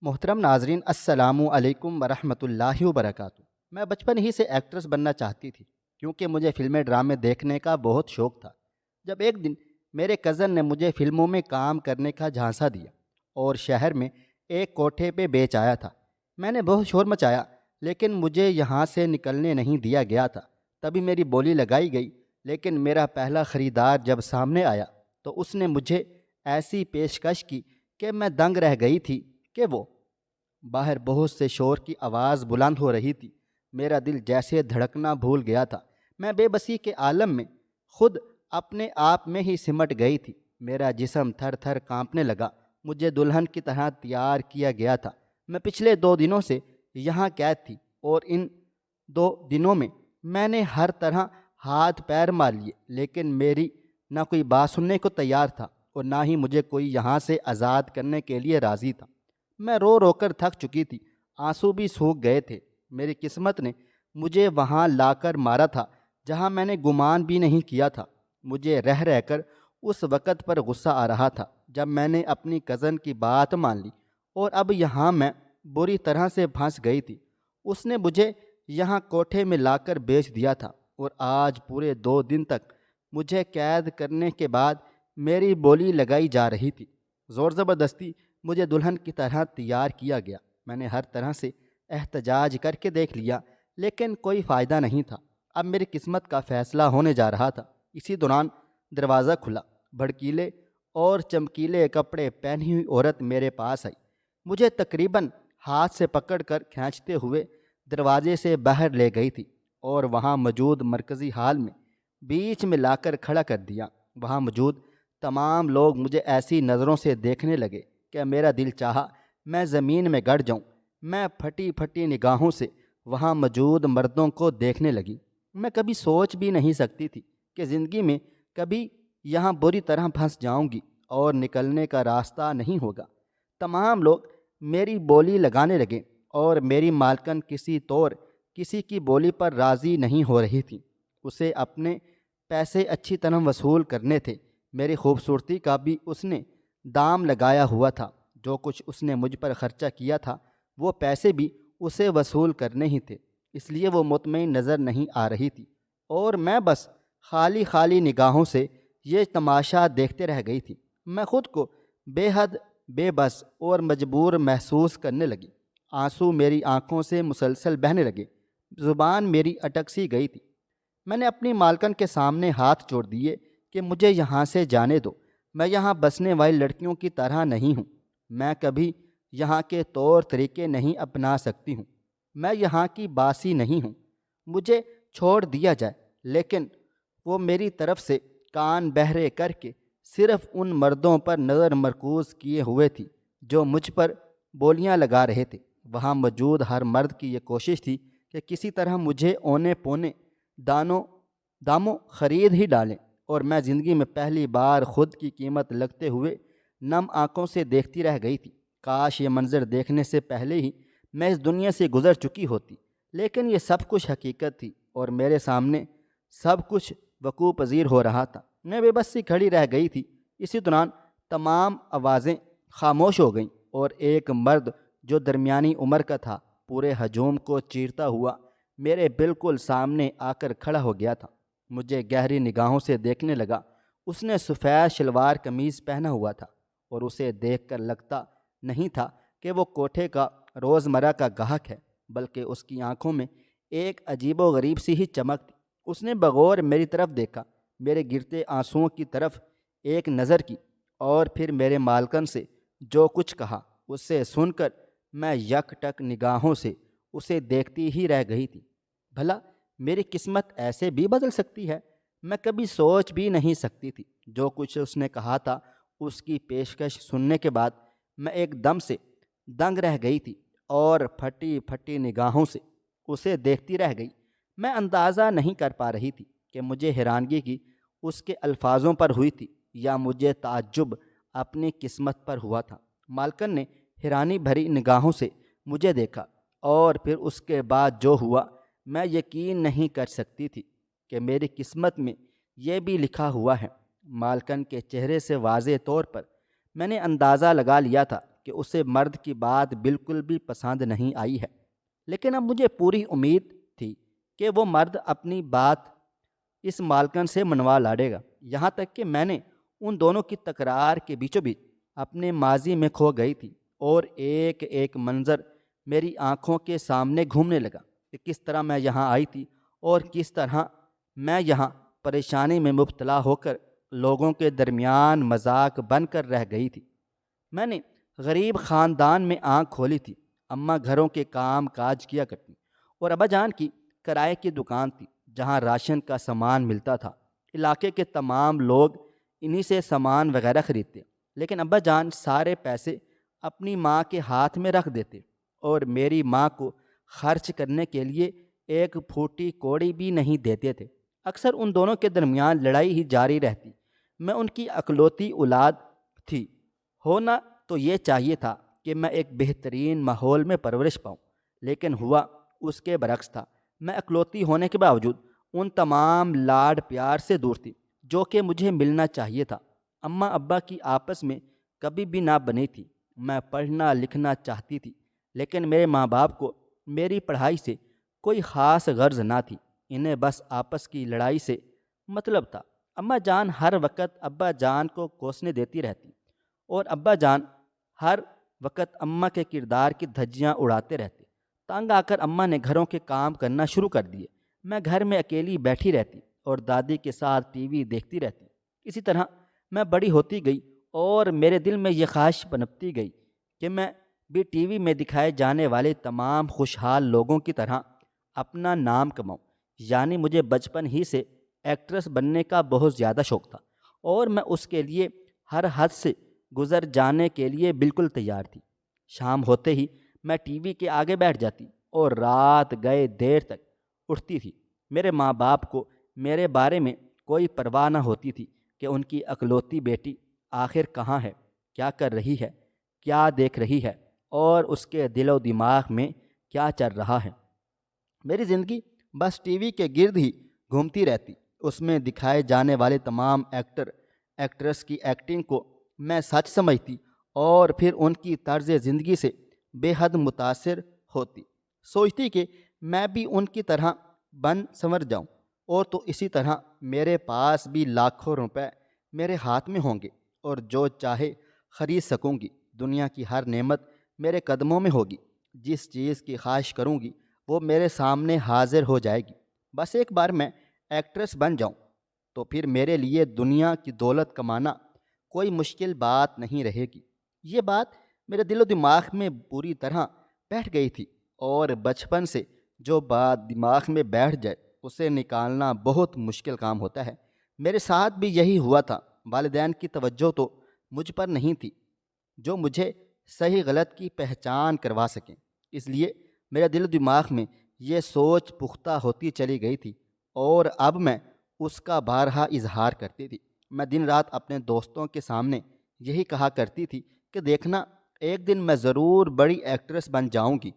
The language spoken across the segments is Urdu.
محترم ناظرین، السلام علیکم ورحمۃ اللہ وبرکاتہ۔ میں بچپن ہی سے ایکٹریس بننا چاہتی تھی کیونکہ مجھے فلمیں ڈرامے دیکھنے کا بہت شوق تھا۔ جب ایک دن میرے کزن نے مجھے فلموں میں کام کرنے کا جھانسا دیا اور شہر میں ایک کوٹھے پہ بیچ آیا تھا، میں نے بہت شور مچایا لیکن مجھے یہاں سے نکلنے نہیں دیا گیا تھا۔ تبھی میری بولی لگائی گئی، لیکن میرا پہلا خریدار جب سامنے آیا تو اس نے مجھے ایسی پیشکش کی کہ میں دنگ رہ گئی تھی کہ وہ باہر بہت سے شور کی آواز بلند ہو رہی تھی۔ میرا دل جیسے دھڑکنا بھول گیا تھا۔ میں بے بسی کے عالم میں خود اپنے آپ میں ہی سمٹ گئی تھی۔ میرا جسم تھر تھر کانپنے لگا۔ مجھے دلہن کی طرح تیار کیا گیا تھا۔ میں پچھلے 2 دنوں سے یہاں قید تھی اور ان 2 دنوں میں نے ہر طرح ہاتھ پیر مار لیے، لیکن میری نہ کوئی بات سننے کو تیار تھا اور نہ ہی مجھے کوئی یہاں سے آزاد کرنے کے لیے راضی تھا۔ میں رو رو کر تھک چکی تھی، آنسو بھی سوکھ گئے تھے۔ میری قسمت نے مجھے وہاں لا کر مارا تھا جہاں میں نے گمان بھی نہیں کیا تھا۔ مجھے رہ رہ کر اس وقت پر غصہ آ رہا تھا جب میں نے اپنی کزن کی بات مان لی، اور اب یہاں میں بری طرح سے پھنس گئی تھی۔ اس نے مجھے یہاں کوٹھے میں لا کر بیچ دیا تھا اور آج پورے 2 دن تک مجھے قید کرنے کے بعد میری بولی لگائی جا رہی تھی۔ زور زبردستی مجھے دلہن کی طرح تیار کیا گیا۔ میں نے ہر طرح سے احتجاج کر کے دیکھ لیا لیکن کوئی فائدہ نہیں تھا۔ اب میری قسمت کا فیصلہ ہونے جا رہا تھا۔ اسی دوران دروازہ کھلا۔ بھڑکیلے اور چمکیلے کپڑے پہنی ہوئی عورت میرے پاس آئی، مجھے تقریباً ہاتھ سے پکڑ کر کھینچتے ہوئے دروازے سے باہر لے گئی تھی اور وہاں موجود مرکزی ہال میں بیچ میں لا کر کھڑا کر دیا۔ وہاں موجود تمام لوگ مجھے ایسی نظروں سے دیکھنے لگے کہ میرا دل چاہا میں زمین میں گڑ جاؤں۔ میں پھٹی پھٹی نگاہوں سے وہاں موجود مردوں کو دیکھنے لگی۔ میں کبھی سوچ بھی نہیں سکتی تھی کہ زندگی میں کبھی یہاں بری طرح پھنس جاؤں گی اور نکلنے کا راستہ نہیں ہوگا۔ تمام لوگ میری بولی لگانے لگے اور میری مالکن کسی کی بولی پر راضی نہیں ہو رہی تھی۔ اسے اپنے پیسے اچھی طرح وصول کرنے تھے۔ میری خوبصورتی کا بھی اس نے دام لگایا ہوا تھا۔ جو کچھ اس نے مجھ پر خرچہ کیا تھا وہ پیسے بھی اسے وصول کرنے ہی تھے، اس لیے وہ مطمئن نظر نہیں آ رہی تھی اور میں بس خالی خالی نگاہوں سے یہ تماشا دیکھتے رہ گئی تھی۔ میں خود کو بے حد بے بس اور مجبور محسوس کرنے لگی۔ آنسو میری آنکھوں سے مسلسل بہنے لگے، زبان میری اٹک سی گئی تھی۔ میں نے اپنی مالکن کے سامنے ہاتھ جوڑ دیے کہ مجھے یہاں سے جانے دو۔ میں یہاں بسنے والی لڑکیوں کی طرح نہیں ہوں۔ میں کبھی یہاں کے طور طریقے نہیں اپنا سکتی ہوں۔ میں یہاں کی باسی نہیں ہوں۔ مجھے چھوڑ دیا جائے۔ لیکن وہ میری طرف سے کان بہرے کر کے صرف ان مردوں پر نظر مرکوز کیے ہوئے تھی جو مجھ پر بولیاں لگا رہے تھے۔ وہاں موجود ہر مرد کی یہ کوشش تھی کہ کسی طرح مجھے اونے پونے داموں خرید ہی ڈالیں، اور میں زندگی میں پہلی بار خود کی قیمت لگتے ہوئے نم آنکھوں سے دیکھتی رہ گئی تھی۔ کاش یہ منظر دیکھنے سے پہلے ہی میں اس دنیا سے گزر چکی ہوتی، لیکن یہ سب کچھ حقیقت تھی اور میرے سامنے سب کچھ وقوع پذیر ہو رہا تھا۔ میں بے بس سی کھڑی رہ گئی تھی۔ اسی دوران تمام آوازیں خاموش ہو گئیں اور ایک مرد جو درمیانی عمر کا تھا پورے ہجوم کو چیرتا ہوا میرے بالکل سامنے آ کر کھڑا ہو گیا تھا۔ مجھے گہری نگاہوں سے دیکھنے لگا۔ اس نے سفید شلوار قمیض پہنا ہوا تھا اور اسے دیکھ کر لگتا نہیں تھا کہ وہ کوٹھے کا روزمرہ کا گاہک ہے، بلکہ اس کی آنکھوں میں ایک عجیب و غریب سی ہی چمک تھی۔ اس نے بغور میری طرف دیکھا، میرے گرتے آنسوؤں کی طرف ایک نظر کی اور پھر میرے مالکن سے جو کچھ کہا اسے سن کر میں یک ٹک نگاہوں سے اسے دیکھتی ہی رہ گئی تھی۔ بھلا میری قسمت ایسے بھی بدل سکتی ہے؟ میں کبھی سوچ بھی نہیں سکتی تھی۔ جو کچھ اس نے کہا تھا اس کی پیشکش سننے کے بعد میں ایک دم سے دنگ رہ گئی تھی اور پھٹی پھٹی نگاہوں سے اسے دیکھتی رہ گئی۔ میں اندازہ نہیں کر پا رہی تھی کہ مجھے حیرانگی کی اس کے الفاظوں پر ہوئی تھی یا مجھے تعجب اپنی قسمت پر ہوا تھا۔ مالکن نے حیرانی بھری نگاہوں سے مجھے دیکھا اور پھر اس کے بعد جو ہوا میں یقین نہیں کر سکتی تھی کہ میری قسمت میں یہ بھی لکھا ہوا ہے۔ مالکن کے چہرے سے واضح طور پر میں نے اندازہ لگا لیا تھا کہ اسے مرد کی بات بالکل بھی پسند نہیں آئی ہے، لیکن اب مجھے پوری امید تھی کہ وہ مرد اپنی بات اس مالکن سے منوا لاڑے گا۔ یہاں تک کہ میں نے ان دونوں کی تکرار کے بیچوں بیچ اپنے ماضی میں کھو گئی تھی، اور ایک ایک منظر میری آنکھوں کے سامنے گھومنے لگا کہ کس طرح میں یہاں آئی تھی اور کس طرح میں یہاں پریشانی میں مبتلا ہو کر لوگوں کے درمیان مذاق بن کر رہ گئی تھی۔ میں نے غریب خاندان میں آنکھ کھولی تھی۔ اماں گھروں کے کام کاج کیا کرتی اور ابا جان کی کرائے کی دکان تھی جہاں راشن کا سامان ملتا تھا۔ علاقے کے تمام لوگ انہی سے سامان وغیرہ خریدتے، لیکن ابا جان سارے پیسے اپنی ماں کے ہاتھ میں رکھ دیتے اور میری ماں کو خرچ کرنے کے لیے ایک پھوٹی کوڑی بھی نہیں دیتے تھے۔ اکثر ان دونوں کے درمیان لڑائی ہی جاری رہتی۔ میں ان کی اکلوتی اولاد تھی، ہونا تو یہ چاہیے تھا کہ میں ایک بہترین ماحول میں پرورش پاؤں، لیکن ہوا اس کے برعکس تھا۔ میں اکلوتی ہونے کے باوجود ان تمام لاڈ پیار سے دور تھی جو کہ مجھے ملنا چاہیے تھا۔ اماں ابا کی آپس میں کبھی بھی نہ بنی تھی۔ میں پڑھنا لکھنا چاہتی تھی، لیکن میرے ماں باپ کو میری پڑھائی سے کوئی خاص غرض نہ تھی۔ انہیں بس آپس کی لڑائی سے مطلب تھا۔ اماں جان ہر وقت ابا جان کو کوسنے دیتی رہتی اور ابا جان ہر وقت اماں کے کردار کی دھجیاں اڑاتے رہتے۔ تنگ آ کر اماں نے گھروں کے کام کرنا شروع کر دیے۔ میں گھر میں اکیلی بیٹھی رہتی اور دادی کے ساتھ ٹی وی دیکھتی رہتی۔ اسی طرح میں بڑی ہوتی گئی اور میرے دل میں یہ خواہش پنپتی گئی کہ میں بھی ٹی وی میں دکھائے جانے والے تمام خوشحال لوگوں کی طرح اپنا نام کماؤں۔ یعنی مجھے بچپن ہی سے ایکٹریس بننے کا بہت زیادہ شوق تھا اور میں اس کے لیے ہر حد سے گزر جانے کے لیے بالکل تیار تھی۔ شام ہوتے ہی میں ٹی وی کے آگے بیٹھ جاتی اور رات گئے دیر تک اٹھتی تھی۔ میرے ماں باپ کو میرے بارے میں کوئی پرواہ نہ ہوتی تھی کہ ان کی اکلوتی بیٹی آخر کہاں ہے، کیا کر رہی ہے، کیا دیکھ رہی ہے اور اس کے دل و دماغ میں کیا چل رہا ہے۔ میری زندگی بس ٹی وی کے گرد ہی گھومتی رہتی۔ اس میں دکھائے جانے والے تمام ایکٹر ایکٹریس کی ایکٹنگ کو میں سچ سمجھتی اور پھر ان کی طرز زندگی سے بے حد متاثر ہوتی، سوچتی کہ میں بھی ان کی طرح بن سنور جاؤں، اور تو اسی طرح میرے پاس بھی لاکھوں روپے میرے ہاتھ میں ہوں گے اور جو چاہے خرید سکوں گی۔ دنیا کی ہر نعمت میرے قدموں میں ہوگی۔ جس چیز کی خواہش کروں گی وہ میرے سامنے حاضر ہو جائے گی۔ بس ایک بار میں ایکٹریس بن جاؤں تو پھر میرے لیے دنیا کی دولت کمانا کوئی مشکل بات نہیں رہے گی۔ یہ بات میرے دل و دماغ میں پوری طرح بیٹھ گئی تھی، اور بچپن سے جو بات دماغ میں بیٹھ جائے اسے نکالنا بہت مشکل کام ہوتا ہے۔ میرے ساتھ بھی یہی ہوا تھا۔ والدین کی توجہ تو مجھ پر نہیں تھی جو مجھے صحیح غلط کی پہچان کروا سکیں، اس لیے میرے دل و دماغ میں یہ سوچ پختہ ہوتی چلی گئی تھی، اور اب میں اس کا بارہا اظہار کرتی تھی۔ میں دن رات اپنے دوستوں کے سامنے یہی کہا کرتی تھی کہ دیکھنا، ایک دن میں ضرور بڑی ایکٹریس بن جاؤں گی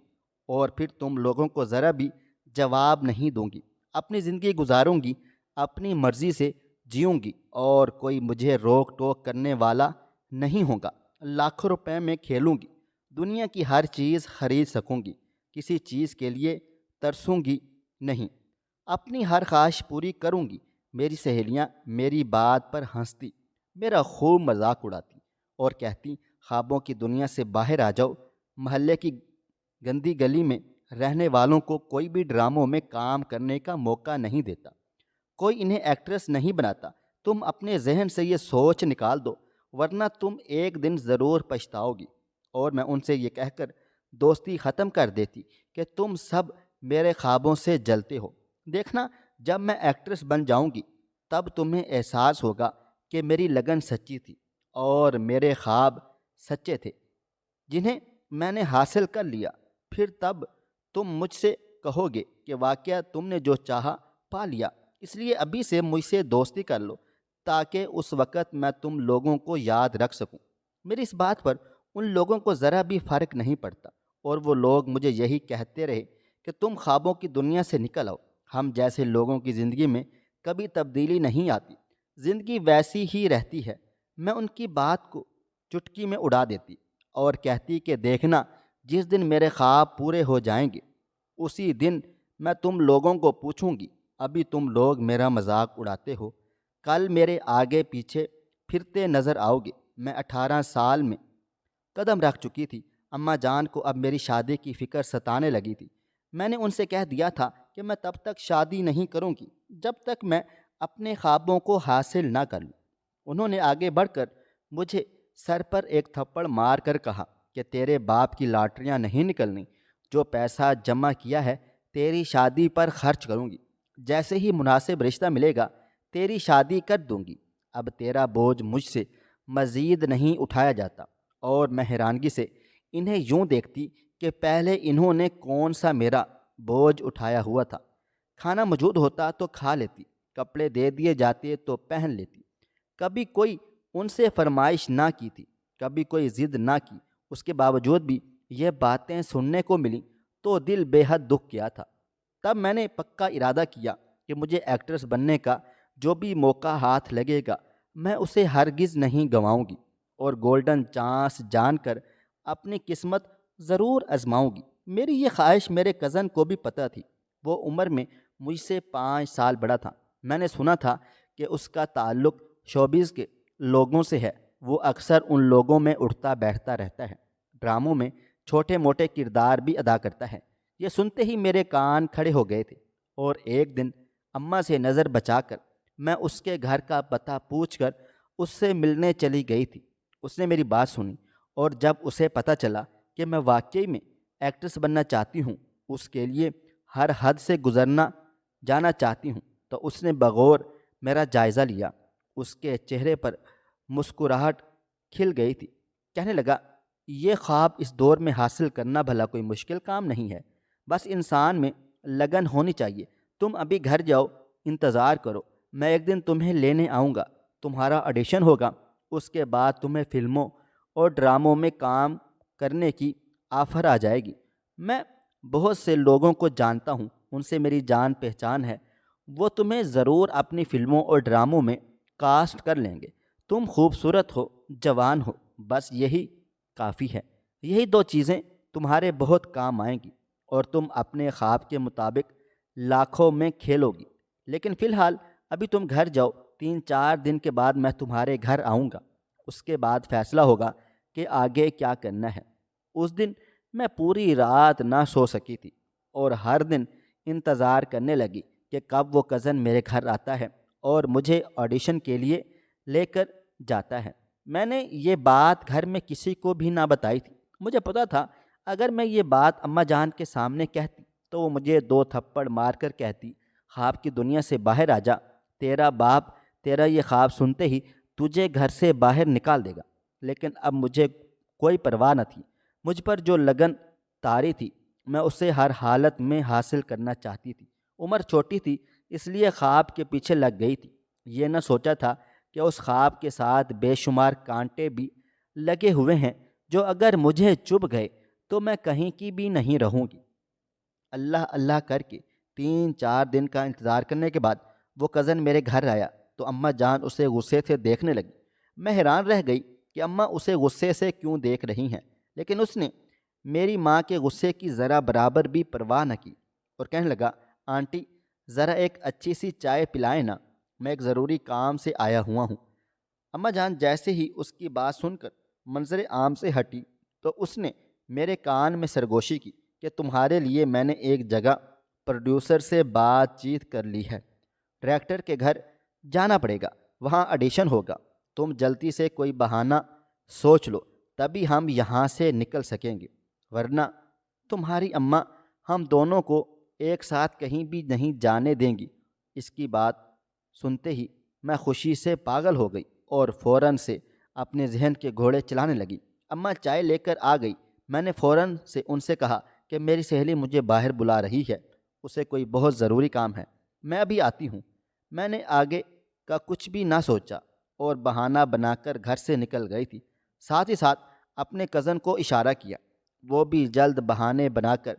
اور پھر تم لوگوں کو ذرا بھی جواب نہیں دوں گی، اپنی زندگی گزاروں گی، اپنی مرضی سے جیوں گی اور کوئی مجھے روک ٹوک کرنے والا نہیں ہوگا۔ لاکھوں روپے میں کھیلوں گی، دنیا کی ہر چیز خرید سکوں گی، کسی چیز کے لیے ترسوں گی نہیں، اپنی ہر خواہش پوری کروں گی۔ میری سہیلیاں میری بات پر ہنستی، میرا خوب مذاق اڑاتی اور کہتی خوابوں کی دنیا سے باہر آ جاؤ، محلے کی گندی گلی میں رہنے والوں کو کوئی بھی ڈراموں میں کام کرنے کا موقع نہیں دیتا، کوئی انہیں ایکٹریس نہیں بناتا، تم اپنے ذہن سے یہ سوچ نکال دو ورنہ تم ایک دن ضرور پچھتاؤ گی۔ اور میں ان سے یہ کہہ کر دوستی ختم کر دیتی کہ تم سب میرے خوابوں سے جلتے ہو، دیکھنا جب میں ایکٹریس بن جاؤں گی تب تمہیں احساس ہوگا کہ میری لگن سچی تھی اور میرے خواب سچے تھے جنہیں میں نے حاصل کر لیا، پھر تب تم مجھ سے کہو گے کہ واقعہ تم نے جو چاہا پا لیا۔ اس لیے ابھی سے مجھ سے دوستی کر لو تاکہ اس وقت میں تم لوگوں کو یاد رکھ سکوں۔ میری اس بات پر ان لوگوں کو ذرا بھی فرق نہیں پڑتا اور وہ لوگ مجھے یہی کہتے رہے کہ تم خوابوں کی دنیا سے نکل آؤ، ہم جیسے لوگوں کی زندگی میں کبھی تبدیلی نہیں آتی، زندگی ویسی ہی رہتی ہے۔ میں ان کی بات کو چٹکی میں اڑا دیتی اور کہتی کہ دیکھنا، جس دن میرے خواب پورے ہو جائیں گے اسی دن میں تم لوگوں کو پوچھوں گی، ابھی تم لوگ میرا مذاق اڑاتے ہو، کل میرے آگے پیچھے پھرتے نظر آؤ گے۔ میں 18 سال میں قدم رکھ چکی تھی۔ اماں جان کو اب میری شادی کی فکر ستانے لگی تھی۔ میں نے ان سے کہہ دیا تھا کہ میں تب تک شادی نہیں کروں گی جب تک میں اپنے خوابوں کو حاصل نہ کر لوں۔ انہوں نے آگے بڑھ کر مجھے سر پر ایک تھپڑ مار کر کہا کہ تیرے باپ کی لاٹریاں نہیں نکلنی، جو پیسہ جمع کیا ہے تیری شادی پر خرچ کروں گی، جیسے ہی مناسب رشتہ ملے گا تیری شادی کر دوں گی، اب تیرا بوجھ مجھ سے مزید نہیں اٹھایا جاتا۔ اور میں حیرانگی سے انہیں یوں دیکھتی کہ پہلے انہوں نے کون سا میرا بوجھ اٹھایا ہوا تھا۔ کھانا موجود ہوتا تو کھا لیتی، کپڑے دے دیے جاتے تو پہن لیتی، کبھی کوئی ان سے فرمائش نہ کی تھی، کبھی کوئی ضد نہ کی۔ اس کے باوجود بھی یہ باتیں سننے کو ملیں تو دل بے حد دکھ گیا تھا۔ تب میں نے پکا ارادہ کیا کہ مجھے ایکٹریس بننے کا جو بھی موقع ہاتھ لگے گا میں اسے ہرگز نہیں گنواؤں گی، اور گولڈن چانس جان کر اپنی قسمت ضرور آزماؤں گی۔ میری یہ خواہش میرے کزن کو بھی پتہ تھی۔ وہ عمر میں مجھ سے 5 سال بڑا تھا۔ میں نے سنا تھا کہ اس کا تعلق شوبز کے لوگوں سے ہے۔ وہ اکثر ان لوگوں میں اٹھتا بیٹھتا رہتا ہے، ڈراموں میں چھوٹے موٹے کردار بھی ادا کرتا ہے۔ یہ سنتے ہی میرے کان کھڑے ہو گئے تھے، اور ایک دن اماں سے نظر بچا کر میں اس کے گھر کا پتہ پوچھ کر اس سے ملنے چلی گئی تھی۔ اس نے میری بات سنی، اور جب اسے پتہ چلا کہ میں واقعی میں ایکٹریس بننا چاہتی ہوں، اس کے لیے ہر حد سے گزرنا جانا چاہتی ہوں، تو اس نے بغور میرا جائزہ لیا۔ اس کے چہرے پر مسکراہٹ کھل گئی تھی۔ کہنے لگا، یہ خواب اس دور میں حاصل کرنا بھلا کوئی مشکل کام نہیں ہے، بس انسان میں لگن ہونی چاہیے۔ تم ابھی گھر جاؤ، انتظار کرو، میں ایک دن تمہیں لینے آؤں گا، تمہارا آڈیشن ہوگا، اس کے بعد تمہیں فلموں اور ڈراموں میں کام کرنے کی آفر آ جائے گی۔ میں بہت سے لوگوں کو جانتا ہوں، ان سے میری جان پہچان ہے، وہ تمہیں ضرور اپنی فلموں اور ڈراموں میں کاسٹ کر لیں گے۔ تم خوبصورت ہو، جوان ہو، بس یہی کافی ہے۔ یہی 2 چیزیں تمہارے بہت کام آئیں گی، اور تم اپنے خواب کے مطابق لاکھوں میں کھیلو گی۔ لیکن فی الحال ابھی تم گھر جاؤ، 3-4 دن کے بعد میں تمہارے گھر آؤں گا، اس کے بعد فیصلہ ہوگا کہ آگے کیا کرنا ہے۔ اس دن میں پوری رات نہ سو سکی تھی، اور ہر دن انتظار کرنے لگی کہ کب وہ کزن میرے گھر آتا ہے اور مجھے آڈیشن کے لیے لے کر جاتا ہے۔ میں نے یہ بات گھر میں کسی کو بھی نہ بتائی تھی۔ مجھے پتا تھا اگر میں یہ بات اماں جان کے سامنے کہتی تو وہ مجھے 2 تھپڑ مار کر کہتی، خواب کی دنیا سے باہر آ جا، تیرا باپ تیرا یہ خواب سنتے ہی تجھے گھر سے باہر نکال دے گا۔ لیکن اب مجھے کوئی پرواہ نہ تھی۔ مجھ پر جو لگن طاری تھی میں اسے ہر حالت میں حاصل کرنا چاہتی تھی۔ عمر چھوٹی تھی، اس لیے خواب کے پیچھے لگ گئی تھی۔ یہ نہ سوچا تھا کہ اس خواب کے ساتھ بے شمار کانٹے بھی لگے ہوئے ہیں جو اگر مجھے چبھ گئے تو میں کہیں کی بھی نہیں رہوں گی۔ اللہ اللہ کر کے 3-4 دن کا انتظار کرنے کے بعد وہ کزن میرے گھر آیا تو اماں جان اسے غصے سے دیکھنے لگی۔ میں حیران رہ گئی کہ اماں اسے غصے سے کیوں دیکھ رہی ہیں، لیکن اس نے میری ماں کے غصے کی ذرا برابر بھی پرواہ نہ کی، اور کہنے لگا، آنٹی ذرا ایک اچھی سی چائے پلائیں نا، میں ایک ضروری کام سے آیا ہوا ہوں۔ اماں جان جیسے ہی اس کی بات سن کر منظر عام سے ہٹی تو اس نے میرے کان میں سرگوشی کی کہ تمہارے لیے میں نے ایک جگہ پروڈیوسر سے بات چیت کر لی ہے، ڈائریکٹر کے گھر جانا پڑے گا، وہاں آڈیشن ہوگا، تم جلدی سے کوئی بہانہ سوچ لو تبھی ہم یہاں سے نکل سکیں گے، ورنہ تمہاری اماں ہم دونوں کو ایک ساتھ کہیں بھی نہیں جانے دیں گی۔ اس کی بات سنتے ہی میں خوشی سے پاگل ہو گئی اور فوراً سے اپنے ذہن کے گھوڑے چلانے لگی۔ اماں چائے لے کر آ گئی۔ میں نے فوراً سے ان سے کہا کہ میری سہیلی مجھے باہر بلا رہی ہے، اسے کوئی بہت ضروری کام ہے، میں ابھی آتی ہوں۔ میں نے آگے کا کچھ بھی نہ سوچا اور بہانہ بنا کر گھر سے نکل گئی تھی۔ ساتھ ہی ساتھ اپنے کزن کو اشارہ کیا، وہ بھی جلد بہانے بنا کر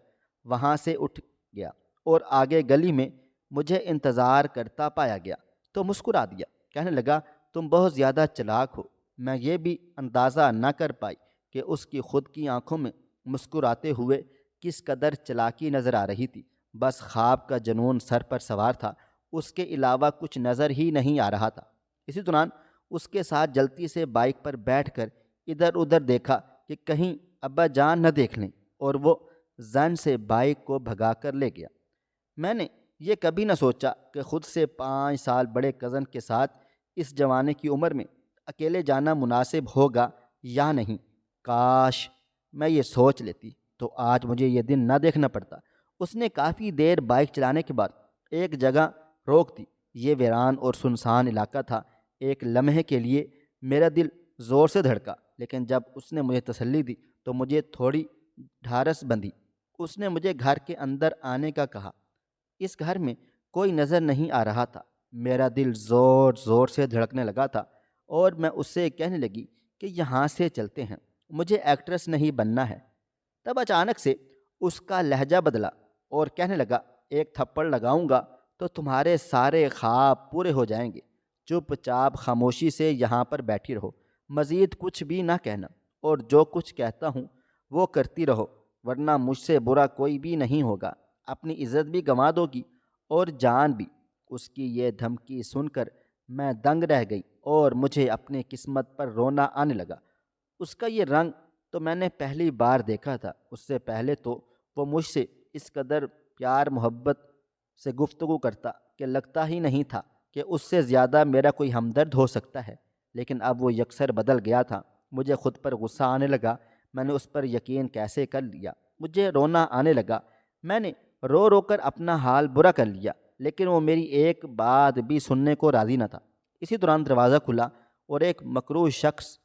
وہاں سے اٹھ گیا اور آگے گلی میں مجھے انتظار کرتا پایا گیا تو مسکرا دیا۔ کہنے لگا، تم بہت زیادہ چلاک ہو، میں یہ بھی اندازہ نہ کر پائی کہ اس کی خود کی آنکھوں میں مسکراتے ہوئے کس قدر چلاکی نظر آ رہی تھی۔ بس خواب کا جنون سر پر سوار تھا، اس کے علاوہ کچھ نظر ہی نہیں آ رہا تھا۔ اسی دوران اس کے ساتھ جلتی سے بائک پر بیٹھ کر ادھر ادھر دیکھا کہ کہیں ابا جان نہ دیکھ لیں، اور وہ زن سے بائک کو بھگا کر لے گیا۔ میں نے یہ کبھی نہ سوچا کہ خود سے 5 سال بڑے کزن کے ساتھ اس جوانی کی عمر میں اکیلے جانا مناسب ہوگا یا نہیں۔ کاش میں یہ سوچ لیتی تو آج مجھے یہ دن نہ دیکھنا پڑتا۔ اس نے کافی دیر بائک چلانے کے بعد ایک جگہ روک دی۔ یہ ویران اور سنسان علاقہ تھا۔ ایک لمحے کے لیے میرا دل زور سے دھڑکا، لیکن جب اس نے مجھے تسلی دی تو مجھے تھوڑی ڈھارس بندھی۔ اس نے مجھے گھر کے اندر آنے کا کہا۔ اس گھر میں کوئی نظر نہیں آ رہا تھا۔ میرا دل زور زور سے دھڑکنے لگا تھا اور میں اس سے کہنے لگی کہ یہاں سے چلتے ہیں، مجھے ایکٹریس نہیں بننا ہے۔ تب اچانک سے اس کا لہجہ بدلا اور کہنے لگا، ایک تھپڑ لگاؤں گا تو تمہارے سارے خواب پورے ہو جائیں گے۔ چپ چاپ خاموشی سے یہاں پر بیٹھی رہو، مزید کچھ بھی نہ کہنا، اور جو کچھ کہتا ہوں وہ کرتی رہو، ورنہ مجھ سے برا کوئی بھی نہیں ہوگا۔ اپنی عزت بھی گنوا دو گی اور جان بھی۔ اس کی یہ دھمکی سن کر میں دنگ رہ گئی اور مجھے اپنی قسمت پر رونا آنے لگا۔ اس کا یہ رنگ تو میں نے پہلی بار دیکھا تھا۔ اس سے پہلے تو وہ مجھ سے اس قدر پیار محبت سے گفتگو کرتا کہ لگتا ہی نہیں تھا کہ اس سے زیادہ میرا کوئی ہمدرد ہو سکتا ہے، لیکن اب وہ یکسر بدل گیا تھا۔ مجھے خود پر غصہ آنے لگا، میں نے اس پر یقین کیسے کر لیا۔ مجھے رونا آنے لگا، میں نے رو رو کر اپنا حال برا کر لیا، لیکن وہ میری ایک بات بھی سننے کو راضی نہ تھا۔ اسی دوران دروازہ کھلا اور ایک مکروہ شخص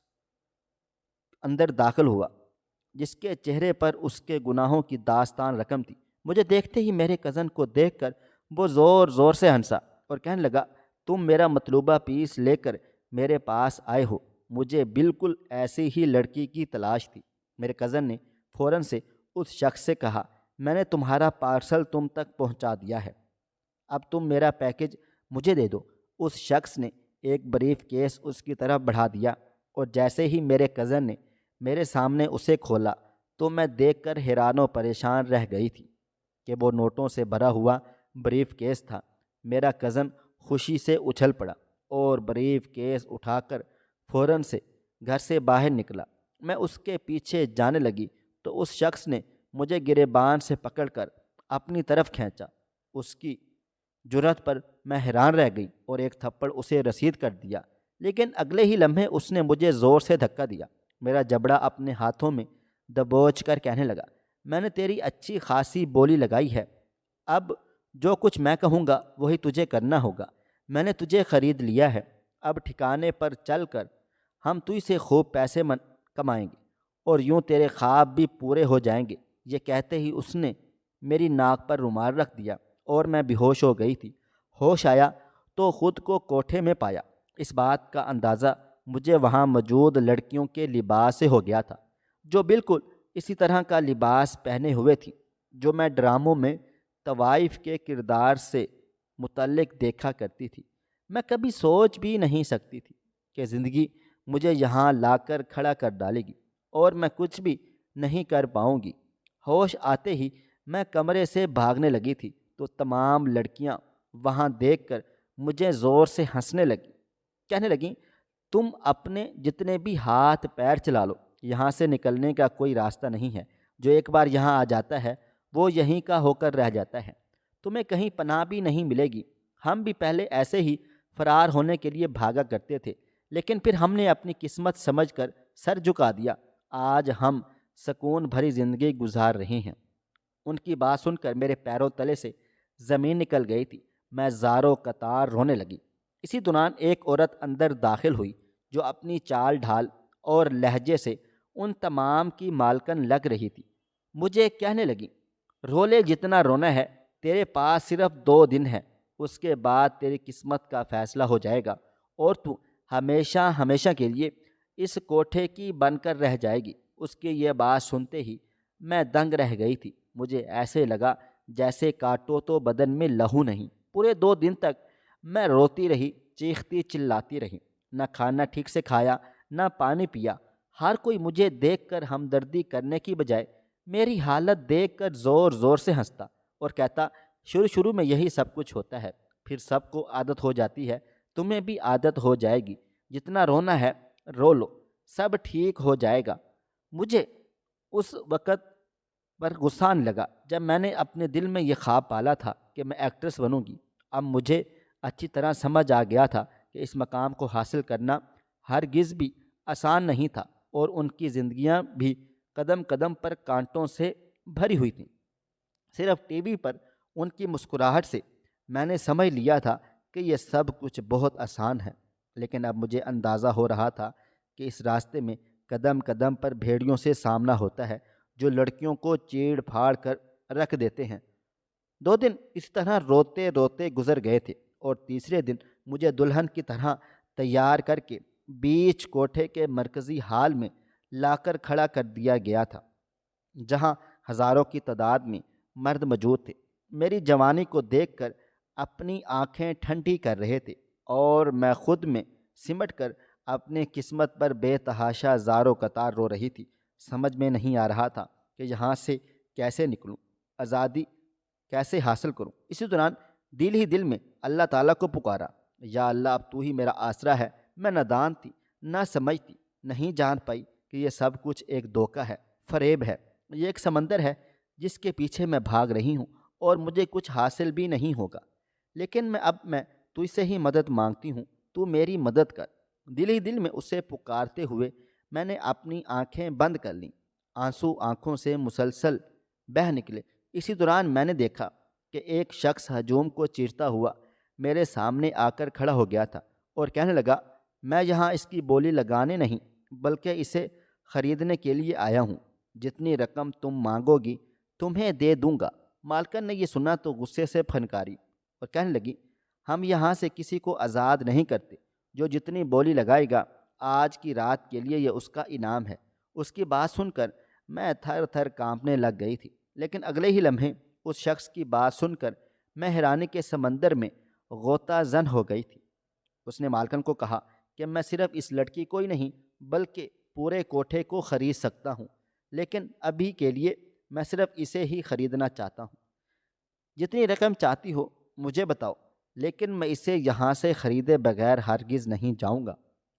اندر داخل ہوا، جس کے چہرے پر اس کے گناہوں کی داستان رقم تھی۔ مجھے دیکھتے ہی میرے کزن کو دیکھ کر وہ زور زور سے ہنسا اور کہنے لگا، تم میرا مطلوبہ پیس لے کر میرے پاس آئے ہو، مجھے بالکل ایسی ہی لڑکی کی تلاش تھی۔ میرے کزن نے فوراً سے اس شخص سے کہا، میں نے تمہارا پارسل تم تک پہنچا دیا ہے، اب تم میرا پیکج مجھے دے دو۔ اس شخص نے ایک بریف کیس اس کی طرف بڑھا دیا، اور جیسے ہی میرے کزن نے میرے سامنے اسے کھولا تو میں دیکھ کر حیران و پریشان رہ گئی تھی کہ وہ نوٹوں سے بھرا ہوا بریف کیس تھا۔ میرا کزن خوشی سے اچھل پڑا اور بریف کیس اٹھا کر فوراً سے گھر سے باہر نکلا۔ میں اس کے پیچھے جانے لگی تو اس شخص نے مجھے گریبان سے پکڑ کر اپنی طرف کھینچا۔ اس کی جرأت پر میں حیران رہ گئی اور ایک تھپڑ اسے رسید کر دیا، لیکن اگلے ہی لمحے اس نے مجھے زور سے دھکا دیا۔ میرا جبڑا اپنے ہاتھوں میں دبوچ کر کہنے لگا، میں نے تیری اچھی خاصی بولی لگائی ہے، اب جو کچھ میں کہوں گا وہی تجھے کرنا ہوگا۔ میں نے تجھے خرید لیا ہے، اب ٹھکانے پر چل کر ہم تجھ سے خوب پیسے کمائیں گے اور یوں تیرے خواب بھی پورے ہو جائیں گے۔ یہ کہتے ہی اس نے میری ناک پر رومال رکھ دیا اور میں بے ہوش ہو گئی تھی۔ ہوش آیا تو خود کو کوٹھے میں پایا۔ اس بات کا اندازہ مجھے وہاں موجود لڑکیوں کے لباس سے ہو گیا تھا، جو بالکل اسی طرح کا لباس پہنے ہوئے تھی جو میں ڈراموں میں طوائف کے کردار سے متعلق دیکھا کرتی تھی۔ میں کبھی سوچ بھی نہیں سکتی تھی کہ زندگی مجھے یہاں لا کر کھڑا کر ڈالے گی اور میں کچھ بھی نہیں کر پاؤں گی۔ ہوش آتے ہی میں کمرے سے بھاگنے لگی تھی تو تمام لڑکیاں وہاں دیکھ کر مجھے زور سے ہنسنے لگیں، کہنے لگیں، تم اپنے جتنے بھی ہاتھ پیر چلا لو، یہاں سے نکلنے کا کوئی راستہ نہیں ہے۔ جو ایک بار یہاں آ جاتا ہے وہ یہیں کا ہو کر رہ جاتا ہے، تمہیں کہیں پناہ بھی نہیں ملے گی۔ ہم بھی پہلے ایسے ہی فرار ہونے کے لیے بھاگا کرتے تھے، لیکن پھر ہم نے اپنی قسمت سمجھ کر سر جھکا دیا۔ آج ہم سکون بھری زندگی گزار رہے ہیں۔ ان کی بات سن کر میرے پیروں تلے سے زمین نکل گئی تھی، میں زاروں قطار رونے لگی۔ اسی دوران ایک عورت اندر داخل ہوئی جو اپنی چال ڈھال اور لہجے سے ان تمام کی مالکن لگ رہی تھی۔ مجھے کہنے لگی، رو لے جتنا رونا ہے، تیرے پاس صرف 2 دن ہے، اس کے بعد تیری قسمت کا فیصلہ ہو جائے گا اور تو ہمیشہ ہمیشہ کے لیے اس کوٹھے کی بن کر رہ جائے گی۔ اس کی یہ بات سنتے ہی میں دنگ رہ گئی تھی۔ مجھے ایسے لگا جیسے کاٹو تو بدن میں لہو نہیں۔ پورے 2 دن تک میں روتی رہی، چیختی چلاتی رہی، نہ کھانا ٹھیک سے کھایا، نہ پانی پیا۔ ہر کوئی مجھے دیکھ کر ہمدردی کرنے کی بجائے میری حالت دیکھ کر زور زور سے ہنستا اور کہتا، شروع شروع میں یہی سب کچھ ہوتا ہے، پھر سب کو عادت ہو جاتی ہے، تمہیں بھی عادت ہو جائے گی، جتنا رونا ہے رو لو، سب ٹھیک ہو جائے گا۔ مجھے اس وقت پر غصہ آنے لگا جب میں نے اپنے دل میں یہ خواب پالا تھا کہ میں ایکٹریس بنوں گی۔ اب مجھے اچھی طرح سمجھ آ گیا تھا کہ اس مقام کو حاصل کرنا ہرگز بھی آسان نہیں تھا، اور ان کی زندگیاں بھی قدم قدم پر کانٹوں سے بھری ہوئی تھیں۔ صرف ٹی وی پر ان کی مسکراہٹ سے میں نے سمجھ لیا تھا کہ یہ سب کچھ بہت آسان ہے، لیکن اب مجھے اندازہ ہو رہا تھا کہ اس راستے میں قدم قدم پر بھیڑیوں سے سامنا ہوتا ہے جو لڑکیوں کو چیڑ پھاڑ کر رکھ دیتے ہیں۔ 2 دن اس طرح روتے روتے گزر گئے تھے، اور تیسرے دن مجھے دلہن کی طرح تیار کر کے بیچ کوٹھے کے مرکزی ہال میں لا کر کھڑا کر دیا گیا تھا، جہاں ہزاروں کی تعداد میں مرد موجود تھے۔ میری جوانی کو دیکھ کر اپنی آنکھیں ٹھنڈی کر رہے تھے، اور میں خود میں سمٹ کر اپنے قسمت پر بے تحاشا زار و قطار رو رہی تھی۔ سمجھ میں نہیں آ رہا تھا کہ یہاں سے کیسے نکلوں، آزادی کیسے حاصل کروں۔ اسی دوران دل ہی دل میں اللہ تعالیٰ کو پکارا، یا اللہ اب تو ہی میرا آسرا ہے۔ میں نادان تھی، نہ سمجھتی، نہیں جان پائی کہ یہ سب کچھ ایک دھوکہ ہے، فریب ہے۔ یہ ایک سمندر ہے جس کے پیچھے میں بھاگ رہی ہوں، اور مجھے کچھ حاصل بھی نہیں ہوگا، لیکن میں تجھ سے ہی مدد مانگتی ہوں، تو میری مدد کر۔ دل ہی دل میں اسے پکارتے ہوئے میں نے اپنی آنکھیں بند کر لیں۔ آنسو آنکھوں سے مسلسل بہہ نکلے۔ اسی دوران میں نے دیکھا کہ ایک شخص ہجوم کو چیرتا ہوا میرے سامنے آ کر کھڑا ہو گیا تھا اور کہنے لگا، میں یہاں اس کی بولی لگانے نہیں بلکہ اسے خریدنے کے لیے آیا ہوں۔ جتنی رقم تم مانگو گی تمہیں دے دوں گا۔ مالکن نے یہ سنا تو غصے سے پھنکاری اور کہنے لگی، ہم یہاں سے کسی کو آزاد نہیں کرتے، جو جتنی بولی لگائے گا آج کی رات کے لیے یہ اس کا انعام ہے۔ اس کی بات سن کر میں تھر تھر کانپنے لگ گئی تھی، لیکن اگلے ہی لمحے اس شخص کی بات سن کر میں حیرانی کے سمندر میں غوطہ زن ہو گئی تھی۔ اس نے مالکن کو کہا کہ میں صرف اس لڑکی کو ہی نہیں بلکہ پورے کوٹھے کو خرید سکتا ہوں، لیکن ابھی کے لیے میں صرف اسے ہی خریدنا چاہتا ہوں۔ جتنی رقم چاہتی ہو مجھے بتاؤ، لیکن میں اسے یہاں سے خریدے بغیر ہرگز نہیں جاؤں گا،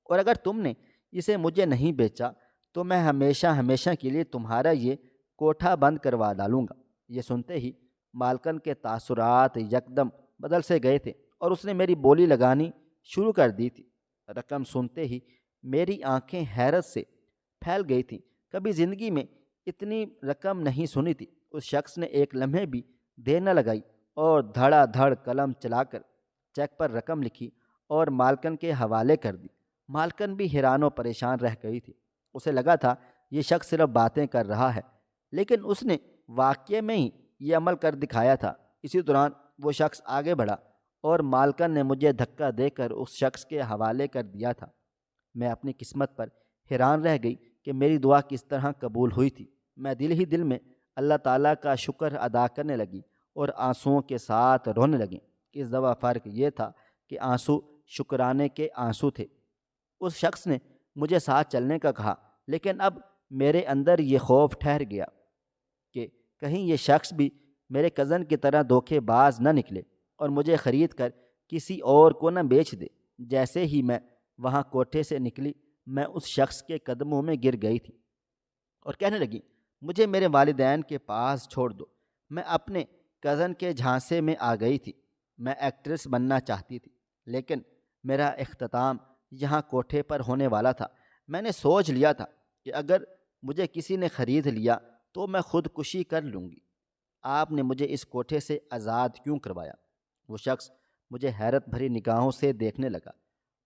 اور اگر تم نے اسے مجھے نہیں بیچا تو میں ہمیشہ ہمیشہ کے لیے تمہارا یہ کوٹھا بند کروا ڈالوں گا۔ یہ سنتے ہی مالکن کے تاثرات یکدم بدل سے گئے تھے، اور اس نے میری بولی لگانی شروع کر دی تھی۔ رقم سنتے ہی میری آنکھیں حیرت سے پھیل گئی تھیں۔ کبھی زندگی میں اتنی رقم نہیں سنی تھی۔ اس شخص نے ایک لمحے بھی دیر نہ لگائی اور دھڑا دھڑ قلم چلا کر چیک پر رقم لکھی اور مالکن کے حوالے کر دی۔ مالکن بھی حیران و پریشان رہ گئی تھی۔ اسے لگا تھا یہ شخص صرف باتیں کر رہا ہے، لیکن اس نے واقعے میں ہی یہ عمل کر دکھایا تھا۔ اسی دوران وہ شخص آگے بڑھا اور مالکن نے مجھے دھکا دے کر اس شخص کے حوالے کر دیا تھا۔ میں اپنی قسمت پر حیران رہ گئی کہ میری دعا کس طرح قبول ہوئی تھی۔ میں دل ہی دل میں اللہ تعالیٰ کا شکر ادا کرنے لگی اور آنسوؤں کے ساتھ رونے لگی۔ اس دفعہ فرق یہ تھا کہ آنسو شکرانے کے آنسو تھے۔ اس شخص نے مجھے ساتھ چلنے کا کہا، لیکن اب میرے اندر یہ خوف ٹھہر گیا کہ کہیں یہ شخص بھی میرے کزن کی طرح دھوکے باز نہ نکلے اور مجھے خرید کر کسی اور کو نہ بیچ دے۔ جیسے ہی میں وہاں کوٹھے سے نکلی میں اس شخص کے قدموں میں گر گئی تھی اور کہنے لگی، مجھے میرے والدین کے پاس چھوڑ دو۔ میں اپنے کزن کے جھانسے میں آ گئی تھی۔ میں ایکٹریس بننا چاہتی تھی، لیکن میرا اختتام یہاں کوٹھے پر ہونے والا تھا۔ میں نے سوچ لیا تھا کہ اگر مجھے کسی نے خرید لیا تو میں خودکشی کر لوں گی۔ آپ نے مجھے اس کوٹھے سے آزاد کیوں کروایا؟ وہ شخص مجھے حیرت بھری نگاہوں سے دیکھنے لگا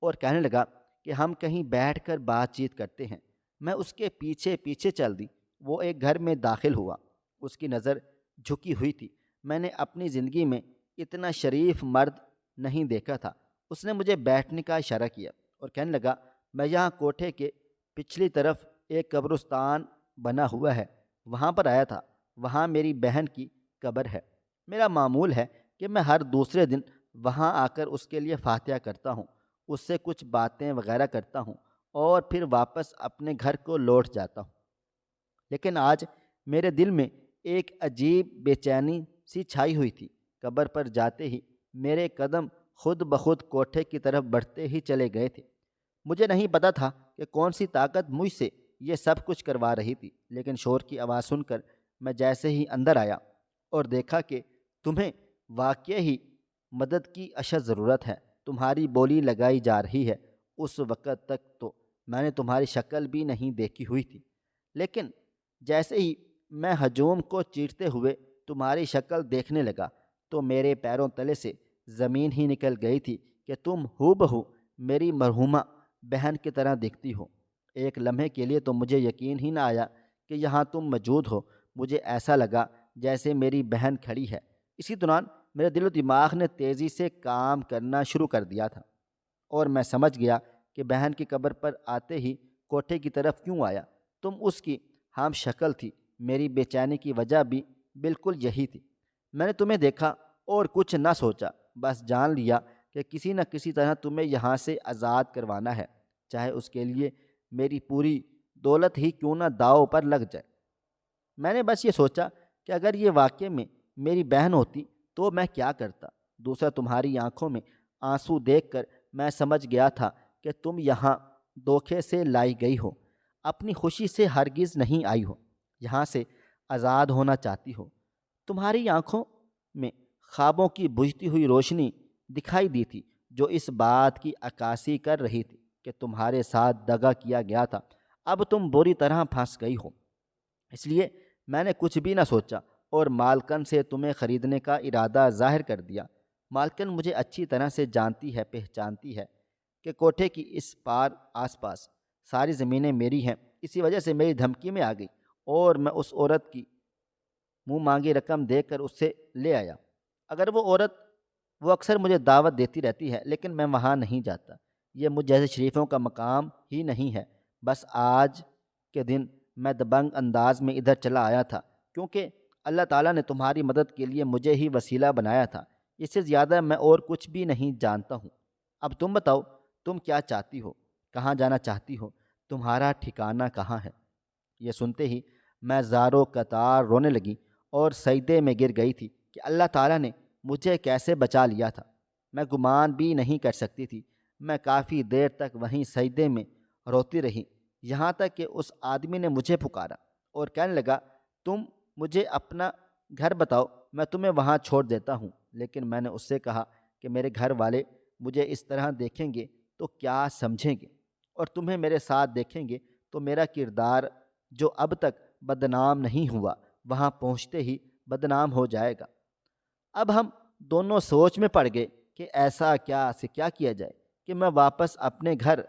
اور کہنے لگا کہ ہم کہیں بیٹھ کر بات چیت کرتے ہیں۔ میں اس کے پیچھے پیچھے چل دی۔ وہ ایک گھر میں داخل ہوا۔ اس کی نظر جھکی ہوئی تھی۔ میں نے اپنی زندگی میں اتنا شریف مرد نہیں دیکھا تھا۔ اس نے مجھے بیٹھنے کا اشارہ کیا اور کہنے لگا، میں یہاں کوٹھے کے پچھلی طرف ایک قبرستان بنا ہوا ہے وہاں پر آیا تھا۔ وہاں میری بہن کی قبر ہے۔ میرا معمول ہے کہ میں ہر دوسرے دن وہاں آ کر اس کے لیے فاتحہ کرتا ہوں، اس سے کچھ باتیں وغیرہ کرتا ہوں اور پھر واپس اپنے گھر کو لوٹ جاتا ہوں۔ لیکن آج میرے دل میں ایک عجیب بے چینی سی چھائی ہوئی تھی۔ قبر پر جاتے ہی میرے قدم خود بخود کوٹھے کی طرف بڑھتے ہی چلے گئے تھے۔ مجھے نہیں پتا تھا کہ کون سی طاقت مجھ سے یہ سب کچھ کروا رہی تھی، لیکن شور کی آواز سن کر میں جیسے ہی اندر آیا اور دیکھا کہ تمہیں واقعی ہی مدد کی اشد ضرورت ہے، تمہاری بولی لگائی جا رہی ہے۔ اس وقت تک تو میں نے تمہاری شکل بھی نہیں دیکھی ہوئی تھی، لیکن جیسے ہی میں ہجوم کو چیرتے ہوئے تمہاری شکل دیکھنے لگا تو میرے پیروں تلے سے زمین ہی نکل گئی تھی کہ تم ہو بہو میری مرحومہ بہن کی طرح دکھتی ہو۔ ایک لمحے کے لیے تو مجھے یقین ہی نہ آیا کہ یہاں تم موجود ہو۔ مجھے ایسا لگا جیسے میری بہن کھڑی ہے۔ اسی دوران میرے دل و دماغ نے تیزی سے کام کرنا شروع کر دیا تھا اور میں سمجھ گیا کہ بہن کی قبر پر آتے ہی کوٹھے کی طرف کیوں آیا۔ تم اس کی ہم شکل تھی۔ میری بے چینی کی وجہ بھی بالکل یہی تھی۔ میں نے تمہیں دیکھا اور کچھ نہ سوچا، بس جان لیا کہ کسی نہ کسی طرح تمہیں یہاں سے آزاد کروانا ہے، چاہے اس کے لیے میری پوری دولت ہی کیوں نہ داؤ پر لگ جائے۔ میں نے بس یہ سوچا کہ اگر یہ واقعے میں میری بہن ہوتی تو میں کیا کرتا۔ دوسرا، تمہاری آنکھوں میں آنسو دیکھ کر میں سمجھ گیا تھا کہ تم یہاں دھوکے سے لائی گئی ہو، اپنی خوشی سے ہرگز نہیں آئی ہو، یہاں سے آزاد ہونا چاہتی ہو۔ تمہاری آنکھوں میں خوابوں کی بجھتی ہوئی روشنی دکھائی دی تھی جو اس بات کی عکاسی کر رہی تھی کہ تمہارے ساتھ دغا کیا گیا تھا، اب تم بری طرح پھنس گئی ہو۔ اس لیے میں نے کچھ بھی نہ سوچا اور مالکن سے تمہیں خریدنے کا ارادہ ظاہر کر دیا۔ مالکن مجھے اچھی طرح سے جانتی ہے، پہچانتی ہے کہ کوٹھے کی اس پار آس پاس ساری زمینیں میری ہیں، اسی وجہ سے میری دھمکی میں آ گئی اور میں اس عورت کی منہ مانگی رقم دے کر اس سے لے آیا۔ اگر وہ اکثر مجھے دعوت دیتی رہتی ہے، لیکن میں وہاں نہیں جاتا۔ یہ مجھ جیسے شریفوں کا مقام ہی نہیں ہے۔ بس آج کے دن میں دبنگ انداز میں ادھر چلا آیا تھا کیونکہ اللہ تعالیٰ نے تمہاری مدد کے لیے مجھے ہی وسیلہ بنایا تھا۔ اس سے زیادہ میں اور کچھ بھی نہیں جانتا ہوں۔ اب تم بتاؤ، تم کیا چاہتی ہو، کہاں جانا چاہتی ہو، تمہارا ٹھکانہ کہاں ہے؟ یہ سنتے ہی میں زاروں قطار رونے لگی اور سجدے میں گر گئی تھی کہ اللہ تعالیٰ نے مجھے کیسے بچا لیا تھا۔ میں گمان بھی نہیں کر سکتی تھی۔ میں کافی دیر تک وہیں سجدے میں روتی رہی، یہاں تک کہ اس آدمی نے مجھے پکارا اور کہنے لگا، تم مجھے اپنا گھر بتاؤ، میں تمہیں وہاں چھوڑ دیتا ہوں۔ لیکن میں نے اس سے کہا کہ میرے گھر والے مجھے اس طرح دیکھیں گے تو کیا سمجھیں گے، اور تمہیں میرے ساتھ دیکھیں گے تو میرا کردار جو اب تک بدنام نہیں ہوا وہاں پہنچتے ہی بدنام ہو جائے گا۔ اب ہم دونوں سوچ میں پڑ گئے کہ ایسا کیا کیا جائے کہ میں واپس اپنے گھر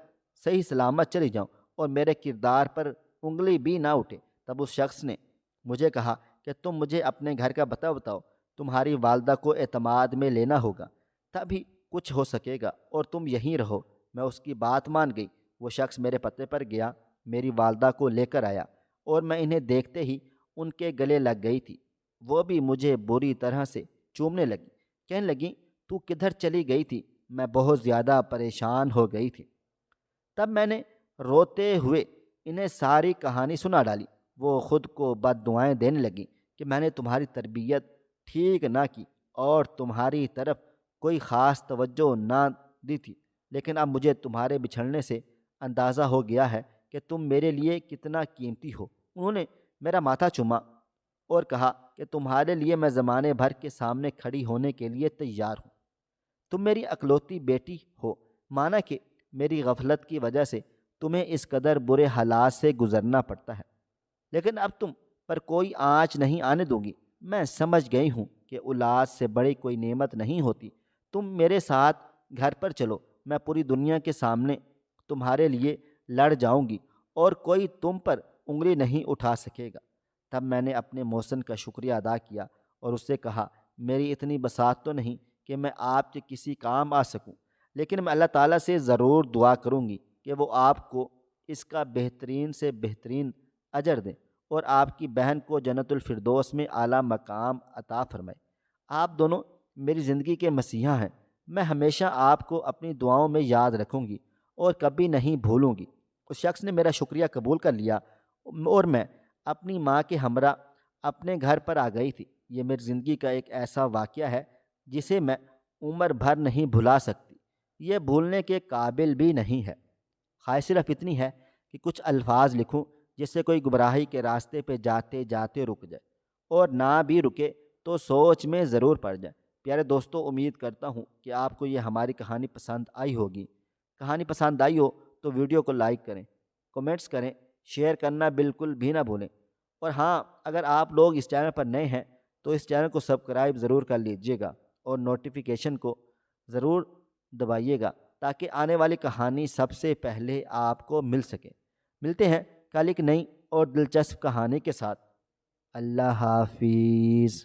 صحیح سلامت چلی جاؤں اور میرے کردار پر انگلی بھی نہ اٹھے۔ تب اس شخص نے مجھے کہا کہ تم مجھے اپنے گھر کا پتہ بتاؤ، تمہاری والدہ کو اعتماد میں لینا ہوگا، تبھی کچھ ہو سکے گا، اور تم یہیں رہو۔ میں اس کی بات مان گئی۔ وہ شخص میرے پتے پر گیا، میری والدہ کو لے کر آیا اور میں انہیں دیکھتے ہی ان کے گلے لگ گئی تھی۔ وہ بھی مجھے بری طرح سے چومنے لگی، کہنے لگی، تو کدھر چلی گئی تھی؟ میں بہت زیادہ پریشان ہو گئی تھی۔ تب میں نے روتے ہوئے انہیں ساری کہانی سنا ڈالی۔ وہ خود کو بد دعائیں دینے لگی کہ میں نے تمہاری تربیت ٹھیک نہ کی اور تمہاری طرف کوئی خاص توجہ نہ دی تھی، لیکن اب مجھے تمہارے بچھڑنے سے اندازہ ہو گیا ہے کہ تم میرے لیے کتنا قیمتی ہو۔ انہوں نے میرا ماتھا چوما اور کہا کہ تمہارے لیے میں زمانے بھر کے سامنے کھڑی ہونے کے لیے تیار ہوں۔ تم میری اکلوتی بیٹی ہو، مانا کہ میری غفلت کی وجہ سے تمہیں اس قدر برے حالات سے گزرنا پڑتا ہے، لیکن اب تم پر کوئی آنچ نہیں آنے دوں گی۔ میں سمجھ گئی ہوں کہ اولاد سے بڑی کوئی نعمت نہیں ہوتی۔ تم میرے ساتھ گھر پر چلو، میں پوری دنیا کے سامنے تمہارے لیے لڑ جاؤں گی اور کوئی تم پر انگلی نہیں اٹھا سکے گا۔ تب میں نے اپنے محسن کا شکریہ ادا کیا اور اس سے کہا، میری اتنی بساط تو نہیں کہ میں آپ کے کسی کام آ سکوں، لیکن میں اللہ تعالیٰ سے ضرور دعا کروں گی کہ وہ آپ کو اس کا بہترین سے بہترین اجر دیں اور آپ کی بہن کو جنت الفردوس میں اعلیٰ مقام عطا فرمائے۔ آپ دونوں میری زندگی کے مسیحا ہیں۔ میں ہمیشہ آپ کو اپنی دعاؤں میں یاد رکھوں گی اور کبھی نہیں بھولوں گی۔ اس شخص نے میرا شکریہ قبول کر لیا اور میں اپنی ماں کے ہمراہ اپنے گھر پر آ گئی تھی۔ یہ میری زندگی کا ایک ایسا واقعہ ہے جسے میں عمر بھر نہیں بھلا سکتی، یہ بھولنے کے قابل بھی نہیں ہے۔ خواہش صرف اتنی ہے کہ کچھ الفاظ لکھوں جس سے کوئی گمراہی کے راستے پہ جاتے جاتے رک جائے، اور نہ بھی رکے تو سوچ میں ضرور پڑ جائے۔ پیارے دوستو، امید کرتا ہوں کہ آپ کو یہ ہماری کہانی پسند آئی ہوگی۔ کہانی پسند آئی ہو تو ویڈیو کو لائک کریں، کمنٹس کریں، شیئر کرنا بالکل بھی نہ بھولیں۔ اور ہاں، اگر آپ لوگ اس چینل پر نئے ہیں تو اس چینل کو سبسکرائب ضرور کر لیجئے گا اور نوٹیفیکیشن کو ضرور دبائیے گا تاکہ آنے والی کہانی سب سے پہلے آپ کو مل سکے۔ ملتے ہیں کل ایک نئی اور دلچسپ کہانی کے ساتھ۔ اللہ حافظ۔